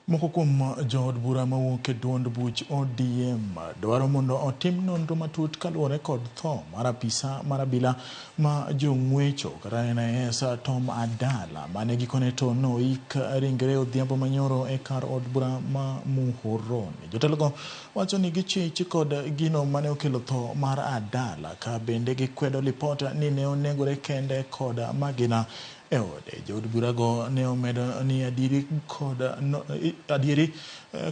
Moko kuom jood bura mawuok e duond buch ODM dwaro mondo otim nonro matut kaluwore kod tho mar apisa mar abila ma jong'wecho kata NIS Tom Adala mane gikone to noik ringre odhiambo manyoro e kar od bura ma Muhoroni. Jotelogo wacho ni gichich kod gino mane okelo tho mar Adala ka bende gikwedo lipot ni ne onegore kende kod magina e ode. Jood burago ne omedo ni adieri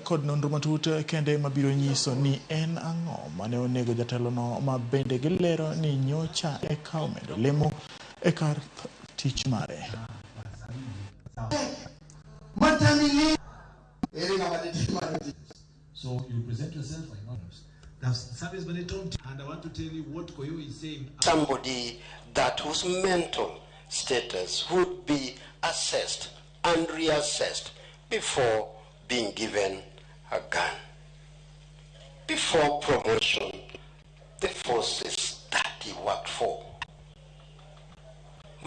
kod nonro matut kende mabiro nyiso ni en ang'o mane onego jatelono, ma bende gilero ni nyocha eka omedo lemo e kar tich mare. So you present yourself anonymous. That's service when it don't, and I want to tell you what Koyo is saying. Somebody that whose mental status would be assessed and reassessed before being given a gun. Before promotion, the forces that he worked for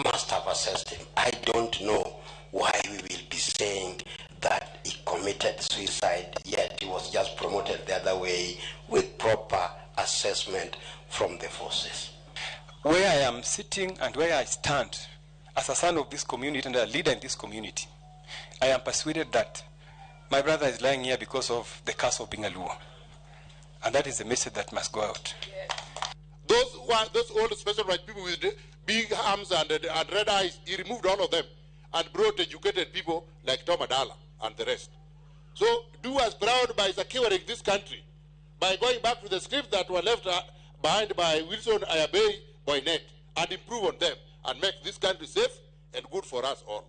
must have assessed him. I don't know why we will be saying that he committed suicide, yet he was just promoted the other way with proper assessment from the forces. Where I am sitting and where I stand as a son of this community and a leader in this community, I am persuaded that my brother is lying here because of the curse of being a Luo. And that is the message that must go out. Those old special rights people with big arms and red eyes, he removed all of them and brought educated people like Tom Adala and the rest. So do us proud by securing this country, by going back to the scripts that were left behind by Wilson Ayabei, Boynet, and improve on them and make this country safe and good for us all.